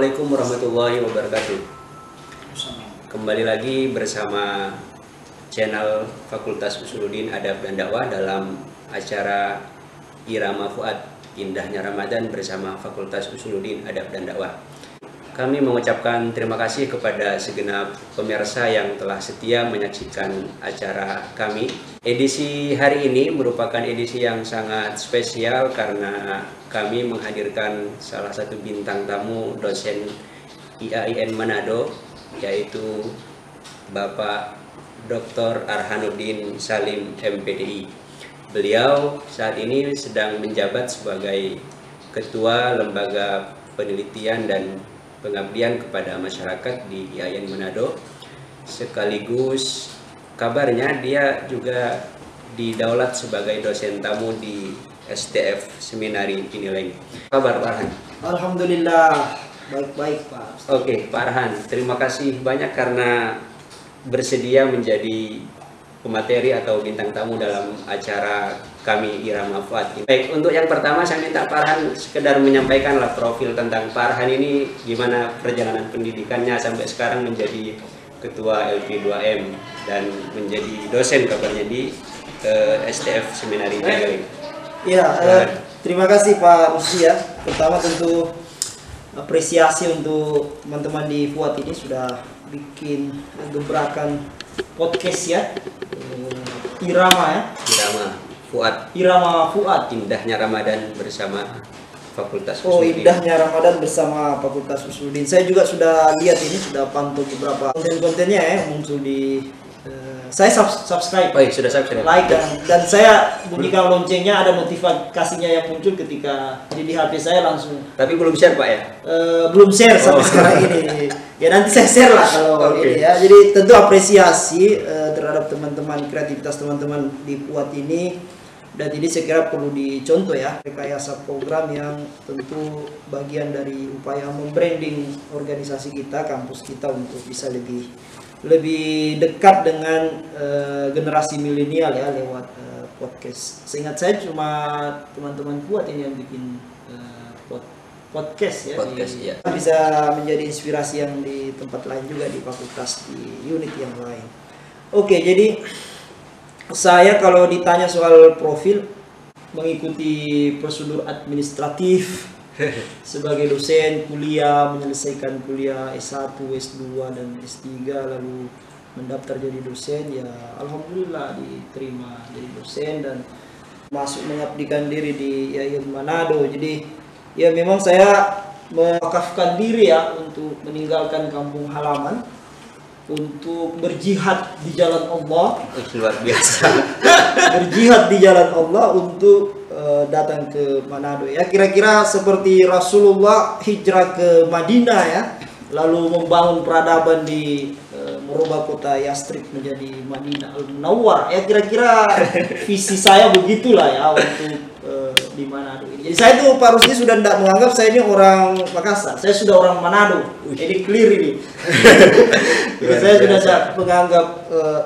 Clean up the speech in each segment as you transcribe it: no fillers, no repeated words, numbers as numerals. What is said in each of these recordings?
Assalamualaikum warahmatullahi wabarakatuh. Kembali lagi bersama channel Fakultas Usuluddin Adab dan Dakwah dalam acara Irama Fuad, Indahnya Ramadan bersama Fakultas Usuluddin Adab dan Dakwah. Kami mengucapkan terima kasih kepada segenap pemirsa yang telah setia menyaksikan acara kami. Edisi hari ini merupakan edisi yang sangat spesial karena kami menghadirkan salah satu bintang tamu dosen IAIN Manado, yaitu Bapak Dr. Arhanuddin Salim MPDI. Beliau saat ini sedang menjabat sebagai Ketua Lembaga Penelitian dan Pengabdian kepada Masyarakat di IAIN Manado, sekaligus kabarnya dia juga didaulat sebagai dosen tamu di STF Seminari Pinileng. Kabar Pak Arhan? Alhamdulillah baik-baik Pak. Oke Pak Arhan, terima kasih banyak karena bersedia menjadi pemateri atau bintang tamu dalam acara kami Irama Fuad. Baik, untuk yang pertama saya minta Pak Arhan sekedar menyampaikanlah profil tentang Pak Arhan ini, gimana perjalanan pendidikannya sampai sekarang menjadi Ketua LP2M dan menjadi dosen kabarnya di STF Seminari Pinileng. Ya, terima kasih Pak Rusdi ya. Pertama tentu apresiasi untuk teman-teman di Fuad ini sudah bikin gebrakan podcast ya. Irama ya. Irama Fuad. Indahnya Ramadan bersama Fakultas Usuluddin. Oh, Indahnya Ramadan bersama Fakultas Usuluddin. Saya juga sudah lihat ini, sudah pantau beberapa konten-kontennya ya muncul di saya subscribe. Oh, iya, sudah subscribe. Like dan saya bunyikan loncengnya, ada notifikasinya yang muncul ketika jadi di HP saya langsung. Tapi belum share Pak ya? Belum share sampai sekarang ini. Ya nanti saya share lah kalau ini ya. Jadi tentu apresiasi terhadap teman-teman, kreativitas teman-teman di Fuad ini. Dan ini saya kira perlu dicontoh ya, rekayasa program yang tentu bagian dari upaya membranding organisasi kita, kampus kita untuk bisa lebih dekat dengan generasi milenial ya lewat podcast. Seingat saya cuma teman-teman Fuad ini yang bikin podcast ya. Ya. Bisa menjadi inspirasi yang di tempat lain juga, di fakultas, di unit yang lain. Oke, jadi saya kalau ditanya soal profil, mengikuti prosedur administratif sebagai dosen kuliah, menyelesaikan kuliah S1, S2 dan S3, lalu mendaftar jadi dosen, ya alhamdulillah diterima jadi dosen dan masuk mengabdikan diri di IAIN Manado. Jadi ya memang saya mewakafkan diri ya untuk meninggalkan kampung halaman, untuk berjihad di jalan Allah. Luar biasa. Berjihad di jalan Allah untuk datang ke Manado ya, kira-kira seperti Rasulullah hijrah ke Madinah ya, lalu membangun peradaban di merubah kota Yastrib menjadi Madinah Al-Munawwar ya, kira-kira visi saya begitulah ya untuk di Manado ini. Jadi saya tuh Pak Rusdi sudah tidak menganggap saya ini orang Makassar, saya sudah orang Manado, jadi clear ini. Jadi saya sudah menganggap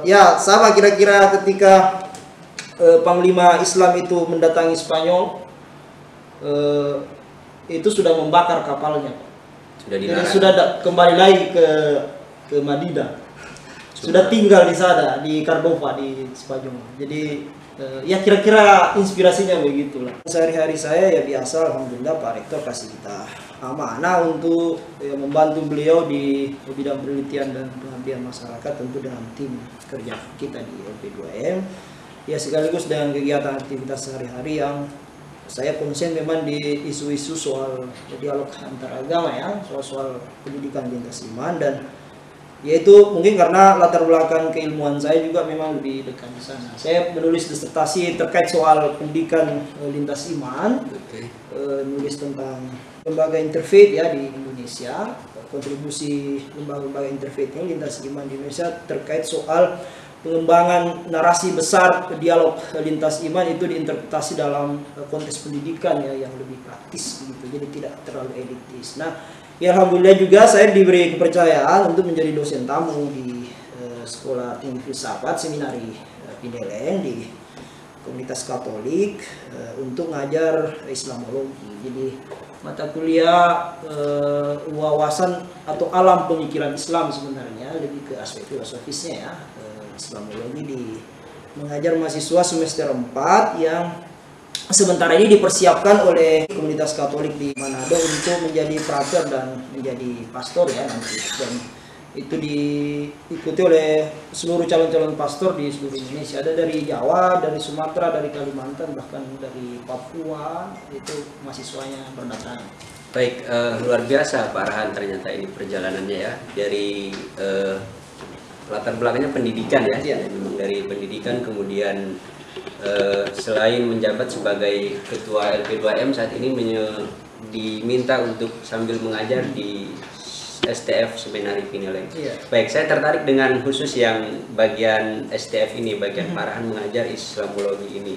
ya sama kira-kira ketika Panglima Islam itu mendatangi Spanyol, itu sudah membakar kapalnya, jadi sudah kembali lagi ke Madinah, sudah tinggal di sana di Cordova di Spanyol. Jadi ya kira-kira inspirasinya begitulah. Sehari-hari saya ya biasa, alhamdulillah Pak Rektor kasih kita amanah untuk ya, membantu beliau di bidang penelitian dan pengabdian masyarakat, tentu dengan tim kerja kita di LP2M. Ya sekaligus dengan kegiatan aktivitas sehari-hari yang saya konsen memang di isu-isu soal dialog antar agama ya, soal pendidikan lintas iman, dan yaitu mungkin karena latar belakang keilmuan saya juga memang lebih dekat di sana. Saya menulis disertasi terkait soal pendidikan lintas iman, menulis tentang lembaga interfaith ya di Indonesia, kontribusi lembaga-lembaga interfaith lintas iman di Indonesia terkait soal pengembangan narasi besar dialog lintas iman itu diinterpretasi dalam konteks pendidikan ya yang lebih praktis begitu, jadi tidak terlalu elitis. Nah, ya alhamdulillah juga saya diberi kepercayaan untuk menjadi dosen tamu di Sekolah Tinggi Filsafat Seminari Pinileng di komunitas Katolik untuk ngajar Islamologi. Jadi mata kuliah wawasan atau alam pemikiran Islam sebenarnya, lebih ke aspek filosofisnya ya. Islamologi mengajar mahasiswa semester 4 yang sementara ini dipersiapkan oleh komunitas Katolik di Manado untuk menjadi prater dan menjadi pastor ya nanti. Dan itu diikuti oleh seluruh calon-calon pastor di seluruh Indonesia. Ada dari Jawa, dari Sumatera, dari Kalimantan, bahkan dari Papua, itu mahasiswanya berdatangan. Baik, luar biasa Pak Arhan ternyata ini perjalanannya ya, dari latar belakangnya pendidikan ya, memang dari pendidikan, kemudian selain menjabat sebagai ketua LP2M saat ini diminta untuk sambil mengajar di STF Seminari Pinileng. Baik, saya tertarik dengan khusus yang bagian STF ini, bagian Pak Arhan mengajar Islamologi ini.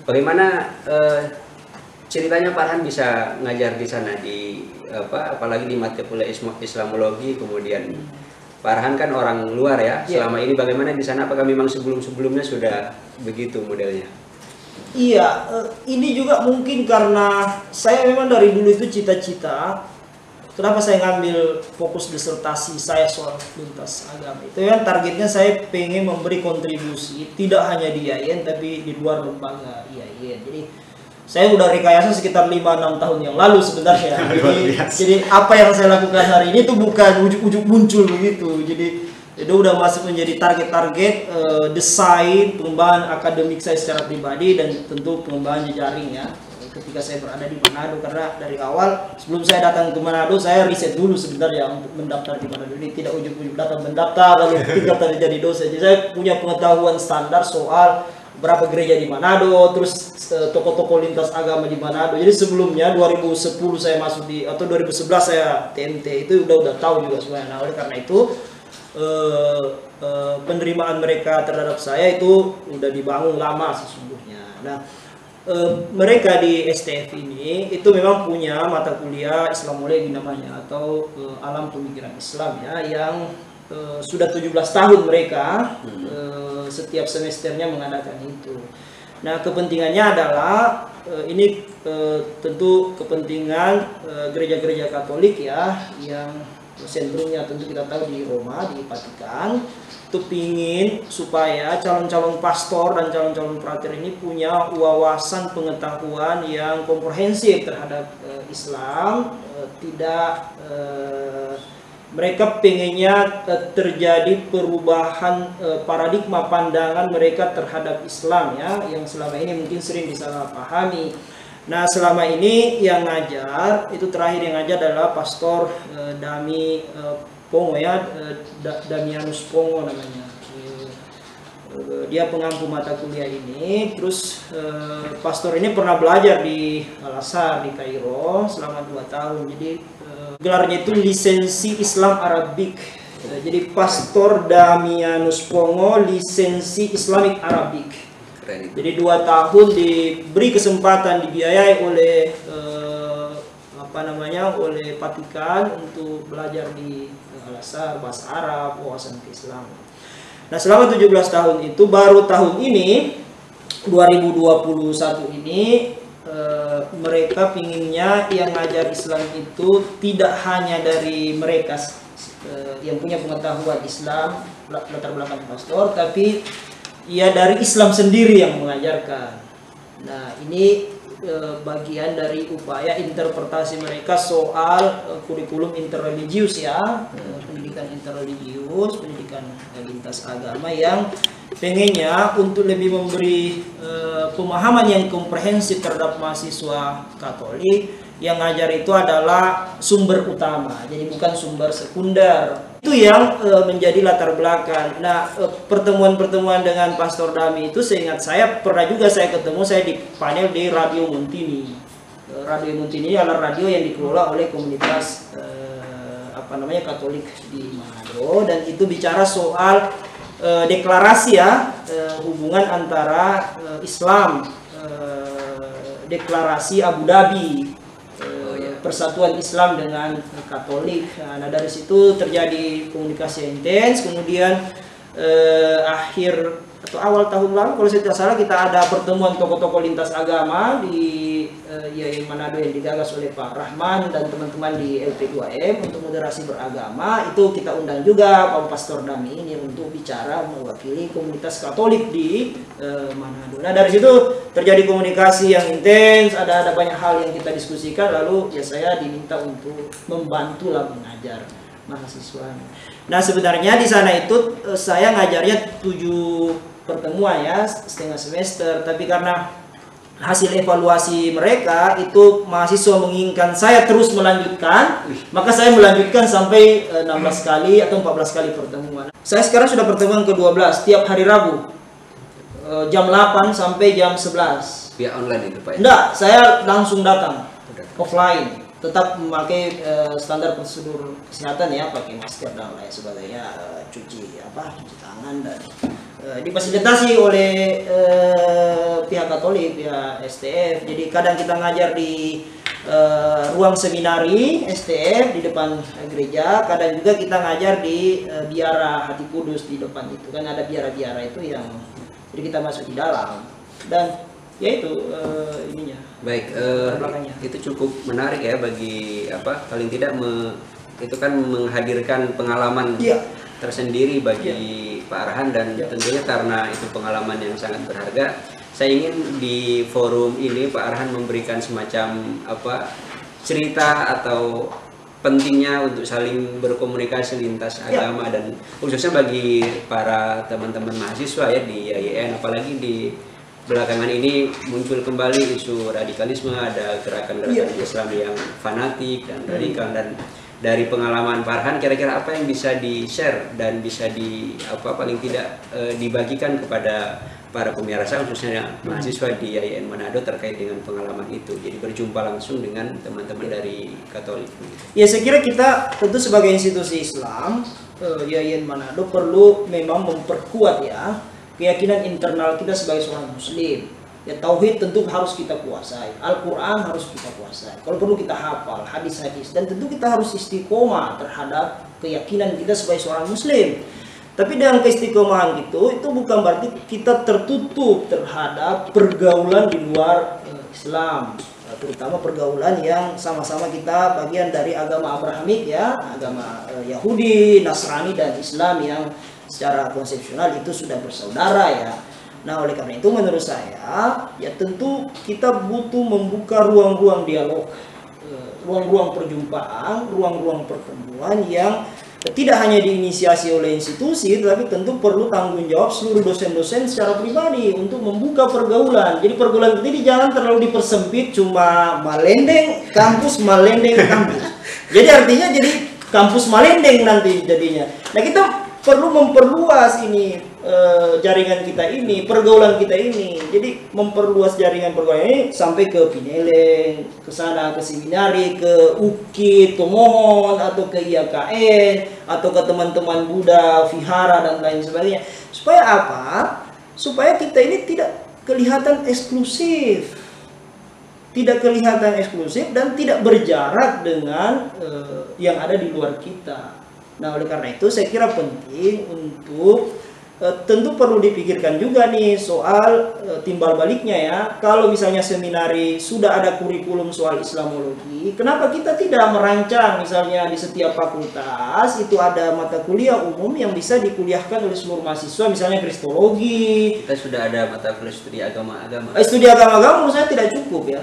Bagaimana ceritanya Pak Arhan bisa ngajar di sana, di apalagi di mata kuliah Islamologi, kemudian Pak Arhan kan orang luar ya, selama ini bagaimana di sana? Apakah memang sebelumnya sudah begitu modelnya? Iya, ini juga mungkin karena saya memang dari dulu itu cita-cita. Kenapa saya ngambil fokus disertasi saya soal lintas agama? Itu kan targetnya saya pengen memberi kontribusi tidak hanya di IAIN tapi di luar lembaga IAIN. Jadi saya udah rekayasa sekitar 5-6 tahun yang lalu sebenarnya. Jadi apa yang saya lakukan hari ini itu bukan ujuk-ujuk muncul begitu. Jadi itu udah masuk menjadi target-target desain pengembangan akademik saya secara pribadi dan tentu pengembangan jejaring ya. Ketika saya berada di Manado, karena dari awal sebelum saya datang ke Manado saya riset dulu sebenarnya untuk mendaftar di Manado. Ini tidak ujuk-ujuk datang mendaftar lalu tinggal jadi dosen. Jadi saya punya pengetahuan standar soal berapa gereja di Manado, terus tokoh-tokoh lintas agama di Manado. Jadi sebelumnya 2010 saya masuk atau 2011 saya TMT itu udah tahu juga semuanya. Nah, oleh karena itu penerimaan mereka terhadap saya itu udah dibangun lama sesungguhnya. Nah, mereka di STF ini itu memang punya mata kuliah Islamologi namanya, atau alam pemikiran Islam ya, yang sudah 17 tahun mereka setiap semesternya mengadakan itu. Nah, kepentingannya adalah ini tentu kepentingan gereja-gereja Katolik ya, yang sentrumnya tentu kita tahu di Roma, di Vatikan. Itu pingin supaya calon-calon pastor dan calon-calon prater ini punya wawasan pengetahuan yang komprehensif terhadap Islam, tidak mereka pengennya terjadi perubahan paradigma pandangan mereka terhadap Islam ya, yang selama ini mungkin sering disalahpahami. Nah, selama ini yang ngajar itu terakhir yang ngajar adalah Pastor Dami Pongo ya, Damianus Pongo namanya. Dia pengampu mata kuliah ini. Terus pastor ini pernah belajar di Al-Azhar di Kairo selama 2 tahun. Jadi gelarnya itu lisensi Islam Arabik. Jadi Pastor Damianus Pongo lisensi Islamic Arabic. Keren. Jadi 2 tahun diberi kesempatan, dibiayai oleh oleh Vatikan untuk belajar di Al-Azhar, bahasa Arab, wawasan Islam. Nah, selama 17 tahun itu, baru tahun ini 2021 ini mereka pinginnya yang ngajar Islam itu tidak hanya dari mereka yang punya pengetahuan Islam, latar belakang pastor, tapi ya dari Islam sendiri yang mengajarkan. Nah, ini bagian dari upaya interpretasi mereka soal kurikulum interreligius ya, pendidikan interreligius, pendidikan lintas agama yang pengennya untuk lebih memberi pemahaman yang komprehensif terhadap mahasiswa Katolik. Yang ngajar itu adalah sumber utama, jadi bukan sumber sekunder. Itu yang menjadi latar belakang. Nah, pertemuan-pertemuan dengan Pastor Dami itu seingat saya pernah juga saya ketemu, saya di panel di Radio Muntini. Radio Muntini adalah radio yang dikelola oleh komunitas Katolik di Manado, dan itu bicara soal deklarasi ya, hubungan antara Islam, deklarasi Abu Dhabi, persatuan Islam dengan Katolik. Nah, dari situ terjadi komunikasi intens. Kemudian akhir atau awal tahun lalu kalau saya tidak salah kita ada pertemuan tokoh-tokoh lintas agama di IAIN Manado yang digagas oleh Pak Rahman dan teman-teman di LP2M untuk moderasi beragama. Itu kita undang juga Pak Pastor Dami ini untuk bicara mewakili komunitas Katolik di Manado. Nah dari situ terjadi komunikasi yang intens, ada banyak hal yang kita diskusikan, lalu ya saya diminta untuk membantulah mengajar mahasiswa. Nah sebenarnya di sana itu saya ngajarnya 7 pertemuan ya, setengah semester, tapi karena hasil evaluasi mereka itu mahasiswa menginginkan saya terus melanjutkan, maka saya melanjutkan sampai 16 kali atau 14 kali pertemuan. Saya sekarang sudah pertemuan ke-12 tiap hari Rabu jam 8 sampai jam 11. Via online itu Pak? Enggak, saya langsung datang offline, tetap memakai standar prosedur kesehatan ya, pakai masker dan lain sebagainya, cuci tangan, dan difasilitasi oleh pihak Katolik, pihak STF. Jadi kadang kita ngajar di ruang seminari STF di depan gereja, kadang juga kita ngajar di biara Hati Kudus di depan itu kan ada biara-biara itu yang jadi kita masuk di dalam, dan ya itu ininya. Baik, itu cukup menarik ya bagi paling tidak itu kan menghadirkan pengalaman tersendiri bagi Pak Arhan, dan tentunya karena itu pengalaman yang sangat berharga, saya ingin di forum ini Pak Arhan memberikan semacam cerita atau pentingnya untuk saling berkomunikasi lintas agama, dan khususnya bagi para teman-teman mahasiswa ya di IAIN, apalagi di belakangan ini muncul kembali isu radikalisme, ada gerakan-gerakan Islam yang fanatik dan radikal. Dan dari pengalaman Pak Arhan, kira-kira apa yang bisa di-share dan bisa paling tidak dibagikan kepada para pemirsa khususnya mahasiswa di IAIN Manado terkait dengan pengalaman itu, jadi berjumpa langsung dengan teman-teman dari Katolik. Ya saya kira kita tentu sebagai institusi Islam IAIN Manado perlu memang memperkuat ya keyakinan internal kita sebagai seorang muslim. Ya tauhid tentu harus kita kuasai, Al-Quran harus kita kuasai, kalau perlu kita hafal hadis-hadis, dan tentu kita harus istiqomah terhadap keyakinan kita sebagai seorang muslim. Tapi dengan keistiqomahan itu bukan berarti kita tertutup terhadap pergaulan di luar Islam, terutama pergaulan yang sama-sama kita bagian dari agama Abrahamik ya, agama Yahudi, Nasrani dan Islam yang secara konsepsional itu sudah bersaudara ya. Nah oleh karena itu menurut saya ya tentu kita butuh membuka ruang-ruang dialog, ruang-ruang perjumpaan, ruang-ruang pertemuan yang tidak hanya diinisiasi oleh institusi, tapi tentu perlu tanggung jawab seluruh dosen-dosen secara pribadi untuk membuka pergaulan. Jadi pergaulan ini jangan terlalu dipersempit cuma Malendeng kampus, Malendeng kampus. Jadi artinya jadi kampus Malendeng nanti jadinya. Nah kita perlu memperluas ini jaringan kita ini, pergaulan kita ini. Jadi memperluas jaringan pergaulan ini sampai ke Pineleng, ke sana, ke seminari, ke UKIT, ke Mohon, atau ke IAKN, atau ke teman-teman Buddha, Vihara dan lain sebagainya. Supaya apa? Supaya kita ini tidak kelihatan eksklusif. Tidak kelihatan eksklusif dan tidak berjarak dengan yang ada di luar kita. Nah, oleh karena itu saya kira penting untuk tentu perlu dipikirkan juga nih soal timbal baliknya ya. Kalau misalnya seminari sudah ada kurikulum soal Islamologi, kenapa kita tidak merancang misalnya di setiap fakultas itu ada mata kuliah umum yang bisa dikuliahkan oleh seluruh mahasiswa, misalnya Kristologi. Kita sudah ada mata kuliah studi agama-agama. Studi agama-agama menurut saya tidak cukup ya.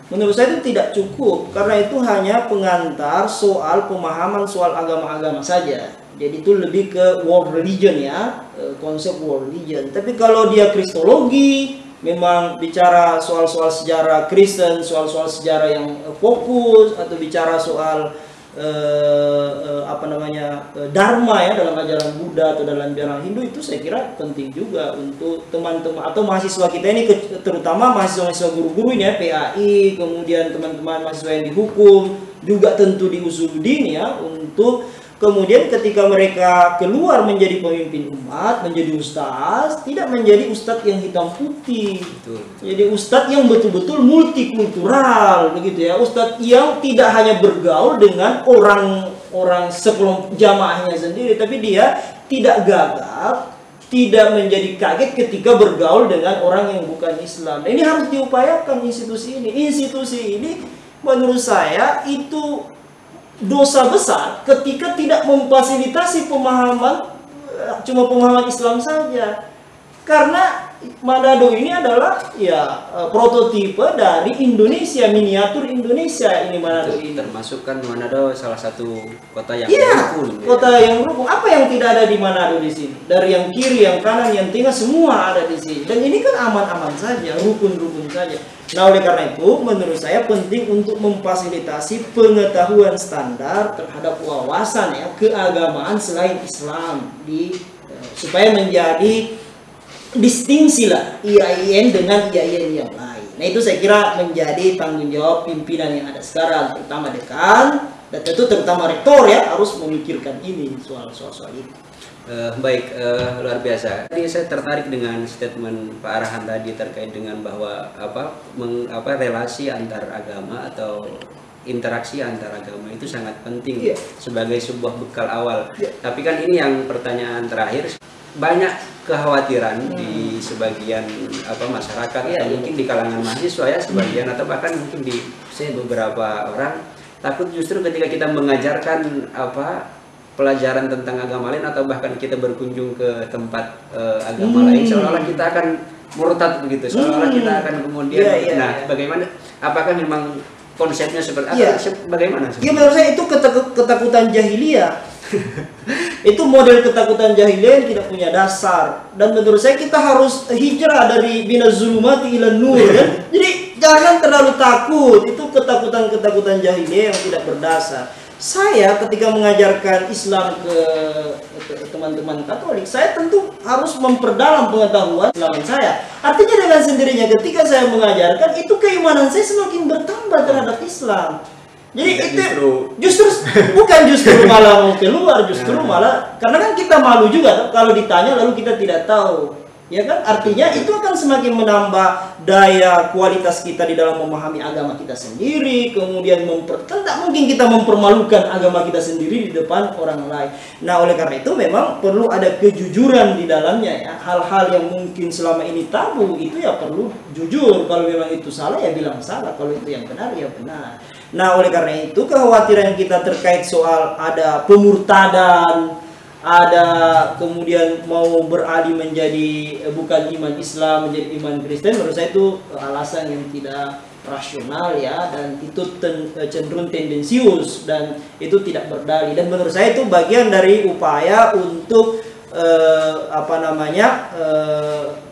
Menurut saya itu tidak cukup, karena itu hanya pengantar soal pemahaman soal agama-agama saja. Jadi itu lebih ke world religion ya, konsep world religion. Tapi kalau dia Kristologi, memang bicara soal-soal sejarah Kristen, soal-soal sejarah yang fokus, atau bicara soal Dharma ya dalam ajaran Buddha atau dalam ajaran Hindu, itu saya kira penting juga untuk teman-teman atau mahasiswa kita ini, terutama mahasiswa-mahasiswa guru-guru ini ya, PAI, kemudian teman-teman mahasiswa yang dihukum, juga tentu di Usuluddin ya, untuk kemudian ketika mereka keluar menjadi pemimpin umat, menjadi ustaz, tidak menjadi ustadz yang hitam putih. Betul. Jadi ustadz yang betul-betul multikultural begitu ya. Ustadz yang tidak hanya bergaul dengan orang sekelompok jamaahnya sendiri, tapi dia tidak gagap tidak menjadi kaget ketika bergaul dengan orang yang bukan Islam. Nah, ini harus diupayakan institusi ini. Institusi ini menurut saya itu dosa besar ketika tidak memfasilitasi pemahaman cuma pemahaman Islam saja. Karena Manado ini adalah ya prototipe dari Indonesia, miniatur Indonesia ini Manado ini. Termasuk kan Manado salah satu kota yang rukun. Kota yang rukun. Apa yang tidak ada di Manado di sini? Dari yang kiri, yang kanan, yang tengah semua ada di sini. Dan ini kan aman-aman saja, rukun-rukun saja. Nah, oleh karena itu menurut saya penting untuk memfasilitasi pengetahuan standar terhadap wawasan ya keagamaan selain Islam supaya menjadi distingsi lah IAIN dengan IAIN yang lain. Nah, itu saya kira menjadi tanggung jawab pimpinan yang ada sekarang, terutama dekan dan tentu terutama rektor ya harus memikirkan ini soal itu. Baik, luar biasa. Tadi saya tertarik dengan statement Pak Arhan tadi terkait dengan bahwa relasi antar agama atau interaksi antar agama itu sangat penting sebagai sebuah bekal awal. Tapi kan ini yang pertanyaan terakhir, banyak kekhawatiran di sebagian masyarakat atau mungkin di kalangan mahasiswa ya sebagian atau bahkan mungkin di beberapa orang takut justru ketika kita mengajarkan pelajaran tentang agama lain atau bahkan kita berkunjung ke tempat agama lain seolah-olah kita akan murtad begitu, seolah-olah kita akan kemudian bagaimana, apakah memang konsepnya seperti bagaimana? Ya menurut saya itu ketakutan jahiliyah. Itu model ketakutan jahiliyah yang tidak punya dasar. Dan menurut saya kita harus hijrah dari minaz zulumati ilan nur kan? Jadi jangan terlalu takut. Itu ketakutan jahiliyah yang tidak berdasar. Saya ketika mengajarkan Islam ke teman-teman Katolik, saya tentu harus memperdalam pengetahuan Islam saya. Artinya dengan sendirinya ketika saya mengajarkan itu keimanan saya semakin bertambah terhadap Islam. Jadi itu justru bukan malah mau keluar, justru malah karena kan kita malu juga kalau ditanya lalu kita tidak tahu. Ya kan, artinya itu akan semakin menambah daya kualitas kita di dalam memahami agama kita sendiri, kemudian tidak mungkin kita mempermalukan agama kita sendiri di depan orang lain. Nah, oleh karena itu memang perlu ada kejujuran di dalamnya ya. Hal-hal yang mungkin selama ini tabu itu ya perlu jujur. Kalau memang itu salah ya bilang salah, kalau itu yang benar ya benar. Nah, oleh karena itu kekhawatiran kita terkait soal ada pemurtadan, ada kemudian mau beralih menjadi bukan iman Islam menjadi iman Kristen, menurut saya itu alasan yang tidak rasional ya, dan itu cenderung tendensius dan itu tidak berdalil, dan menurut saya itu bagian dari upaya untuk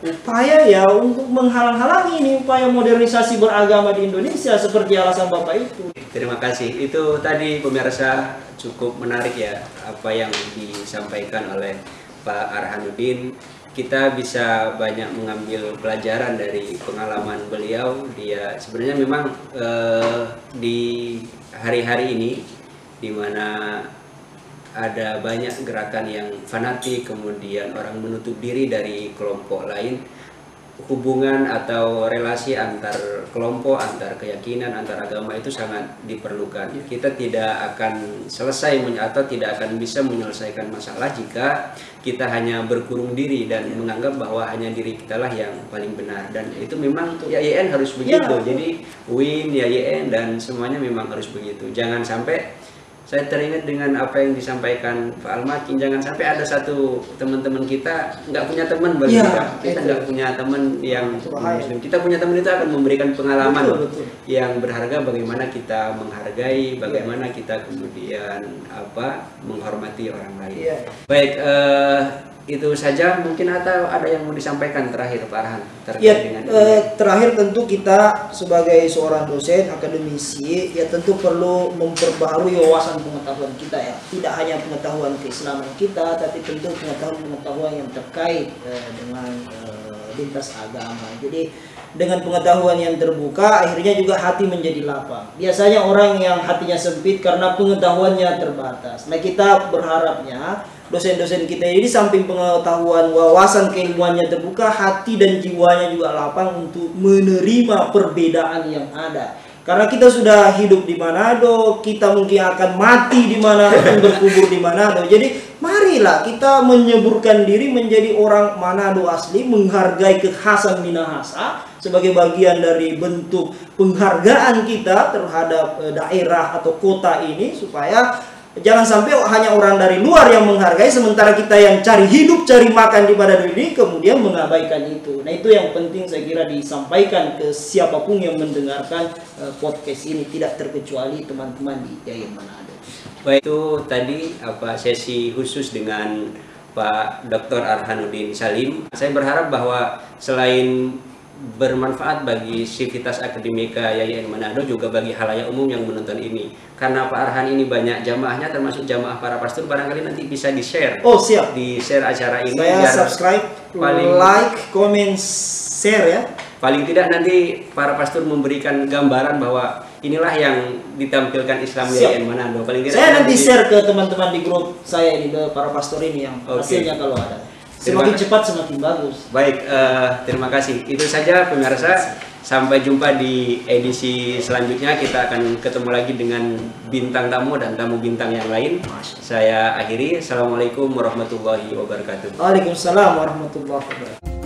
upaya ya untuk menghalang-halangi ini upaya modernisasi beragama di Indonesia seperti alasan Bapak itu. Terima kasih. Itu tadi pemirsa cukup menarik ya apa yang disampaikan oleh Pak Arhanuddin. Kita bisa banyak mengambil pelajaran dari pengalaman beliau. Dia sebenarnya memang di hari-hari ini di mana ada banyak gerakan yang fanatik, kemudian orang menutup diri dari kelompok lain. Hubungan atau relasi antar kelompok, antar keyakinan, antar agama itu sangat diperlukan. Kita tidak akan selesai atau tidak akan bisa menyelesaikan masalah jika kita hanya berkurung diri dan menganggap bahwa hanya diri kita lah yang paling benar. Dan itu memang YIN harus begitu. Jadi UIN, YIN dan semuanya memang harus begitu. Jangan sampai, saya teringat dengan apa yang disampaikan Pak Al-Makin, jangan sampai ada satu teman-teman kita nggak punya teman bagi kita nggak punya teman yang Muslim. Kita punya teman itu akan memberikan pengalaman yang berharga, bagaimana kita menghargai, bagaimana kita kemudian menghormati orang lain. Baik, itu saja mungkin, atau ada yang mau disampaikan terakhir Pak Arhan terkait dengan terakhir tentu kita sebagai seorang dosen akademisi ya tentu perlu memperbaharui wawasan pengetahuan kita ya, tidak hanya pengetahuan keislaman kita tapi tentu pengetahuan yang terkait dengan lintas agama. Jadi dengan pengetahuan yang terbuka akhirnya juga hati menjadi lapang. Biasanya orang yang hatinya sempit karena pengetahuannya terbatas. Nah, kita berharapnya dosen-dosen kita ini samping pengetahuan wawasan keilmuannya terbuka, hati dan jiwanya juga lapang untuk menerima perbedaan yang ada. Karena kita sudah hidup di Manado, kita mungkin akan mati di Manado dan berkubur di Manado. Jadi marilah kita menyeburkan diri menjadi orang Manado asli, menghargai kekhasan Minahasa sebagai bagian dari bentuk penghargaan kita terhadap daerah atau kota ini, supaya jangan sampai hanya orang dari luar yang menghargai, sementara kita yang cari hidup, cari makan di Manado ini kemudian mengabaikan itu. Nah, itu yang penting saya kira disampaikan ke siapapun yang mendengarkan podcast ini, tidak terkecuali teman-teman di Yayan Manado. Baik, itu tadi sesi khusus dengan Pak Dr. Arhanuddin Salim. Saya berharap bahwa selain bermanfaat bagi sivitas akademika Yayan Manado, juga bagi halayak umum yang menonton ini. Karena Pak Arhan ini banyak jamaahnya, termasuk jamaah para pastor, barangkali nanti bisa di-share. Oh, siap. Di-share acara ini. Saya subscribe, like, comment, share ya. Paling tidak nanti para pastor memberikan gambaran bahwa inilah yang ditampilkan Islam Yayan Manado. Paling tidak saya nanti share ke teman-teman di grup saya ini, ke para pastor ini yang hasilnya kalau ada. Semakin cepat semakin bagus. Baik, terima kasih. Itu saja pemirsa. Sampai jumpa di edisi selanjutnya. Kita akan ketemu lagi dengan bintang tamu dan tamu bintang yang lain. Saya akhiri. Assalamualaikum warahmatullahi wabarakatuh. Waalaikumsalam warahmatullahi wabarakatuh.